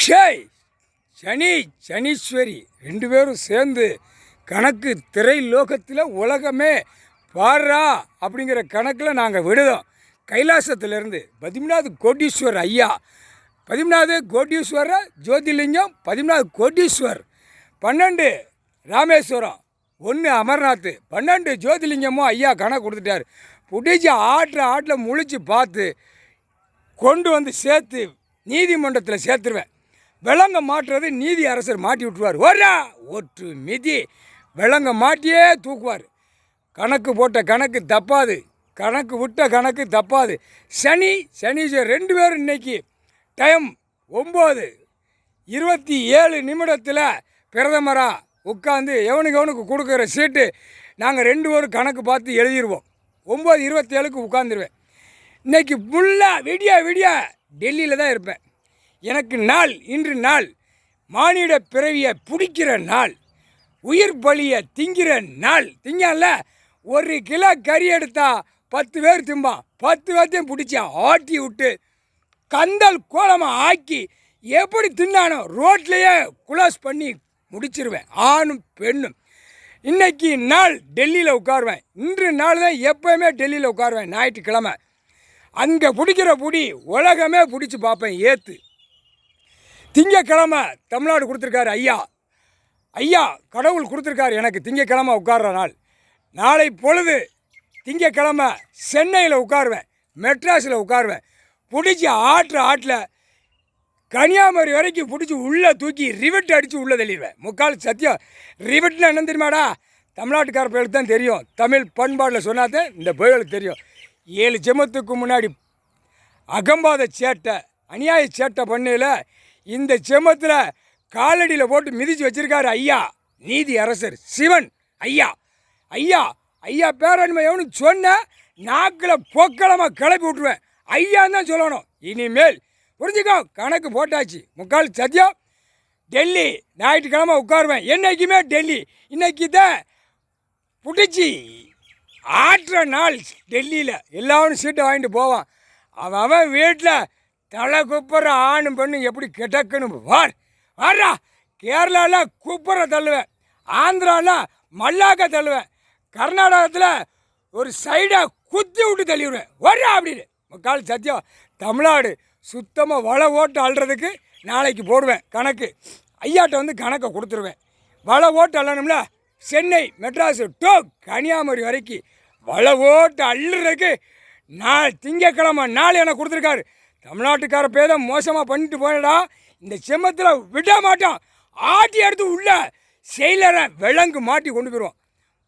ஷேய் சனி சனீஸ்வரி ரெண்டு பேரும் சேர்ந்து கணக்கு திரை லோகத்தில் உலகமே பாரா அப்படிங்கிற கணக்கில் நாங்கள் விடுதோம். கைலாசத்திலேருந்து 13வது கோடீஸ்வர் ஐயா, 13வது கோடீஸ்வர ஜோதிலிங்கம், 13வது கோடீஸ்வர், 12 ராமேஸ்வரம், 1 அமர்நாத், 12 ஜோதிலிங்கமும் ஐயா கணக்கு கொடுத்துட்டார். பிடிச்சி ஆட்டில் முழிச்சு பார்த்து கொண்டு வந்து சேர்த்து நீதிமன்றத்தில் சேர்த்துருவேன். விலங்க மாட்டுறது நீதி அரசர் மாட்டி விட்டுருவார். ஒற்று மிதி விலங்க மாட்டியே தூக்குவார். கணக்கு போட்ட கணக்கு தப்பாது, கணக்கு விட்ட கணக்கு தப்பாது. சனீஸ்வர் ரெண்டு பேரும் இன்னைக்கு டைம் 9:27 பிரதமராக உட்காந்து எவனுக்கு கொடுக்குற சீட்டு நாங்கள் ரெண்டு பேரும் கணக்கு பார்த்து எழுதிடுவோம். 9:27 உட்காந்துருவேன். இன்றைக்கி ஃபுல்லாக விடிய டெல்லியில் தான் இருப்பேன். எனக்கு இன்று நாள் மானிட பிறவியை பிடிக்கிற நாள், உயிர் பலியை திங்கிற நாள். திங்கல 1 கிலோ கறி எடுத்தா 10 பேர் திம்பான். 10 பேர்த்தையும் பிடிச்சி ஆட்டி விட்டு கந்தல் கோலமாக ஆக்கி எப்படி தின்னானோ ரோட்லேயே குளோஸ் பண்ணி முடிச்சிருவேன். ஆணும் பெண்ணும் இன்றைக்கி நாள் டெல்லியில் உட்காருவேன். இன்று நாள் தான் எப்போயுமே டெல்லியில் உட்காருவேன். ஞாயிற்றுக்கிழமை அங்கே பிடிக்கிற புடி உலகமே பிடிச்சி பார்ப்பேன். ஏற்று திங்கக்கிழமை தமிழ்நாடு கொடுத்துருக்காரு ஐயா கடவுள் கொடுத்துருக்காரு எனக்கு திங்கக்கிழமை உட்கார்ற நாள். நாளை பொழுது திங்கக்கிழமை சென்னையில் உட்காருவேன், மெட்ராஸில் உட்காருவேன். பிடிச்சி ஆட்டில் கன்னியாகுமரி வரைக்கும் பிடிச்சி உள்ளே தூக்கி ரிவெட் அடித்து உள்ளே தள்ளிடுவேன். முக்கால் சத்தியம். ரிவெட்னா என்ன தெரியுமாடா? தமிழ்நாட்டுக்கார பயலுக்கு தான் தெரியும். தமிழ் பண்பாடில் சொன்னாதான் இந்த பயலுக்கு தெரியும். 7 ஜென்மத்துக்கு முன்னாடி அகம்பாத சேட்டை, அநியாய சேட்டை பண்ணையில் இந்த ஜென்மத்தில் காலடியில் போட்டு மிதித்து வச்சிருக்காரு ஐயா நீதி அரசர் சிவன். ஐயா பேரன்மை எவனு சொன்ன நாக்கில் பொக்களமாக கிளப்பி விட்ருவேன். ஐயான்னு தான் சொல்லணும் இனிமேல். புரிஞ்சுக்கோ, கணக்கு போட்டாச்சு. முக்கால் சத்தியம். டெல்லி ஞாயிற்றுக்கிழமை உட்காருவேன். என்றைக்குமே டெல்லி. இன்றைக்கி தான் பிடிச்சி ஆட்டுற நாள் டெல்லியில். எல்லாரும் சீட்டை வாங்கிட்டு போவான். அவன் வீட்டில் தலை குப்புற ஆணும் பெண்ணும் எப்படி கிடக்கணும் வாரா. கேரளாவில் குப்புற தள்ளுவேன், ஆந்திராவில் மல்லாக்க தள்ளுவேன், கர்நாடகத்தில் ஒரு சைடாக குத்தி விட்டு தள்ளிவிடுவேன். அப்படின்னு முக்கால் சத்தியம். தமிழ்நாடு சுத்தமாக வலை ஓட்டு அள்ளுறதுக்கு நாளைக்கு போடுவேன் கணக்கு. ஐயாட்ட வந்து கணக்கை கொடுத்துருவேன். வலை ஓட்டு அள்ளணும்ல, சென்னை மெட்ராஸு டோ கன்னியாகுமரி வரைக்கும் வலை ஓட்டு அள்ளுறதுக்கு திங்கக்கிழமை நாள் எனக்கு கொடுத்துருக்காரு. தமிழ்நாட்டுக்கார பேதம் மோசமாக பண்ணிட்டு போயிடா. இந்த செம்மத்தில் விட மாட்டான். ஆட்டி எடுத்து உள்ள செயலரை விலங்கு மாட்டி கொண்டு போயிடுவோம்.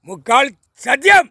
முக்கால் சத்தியம்.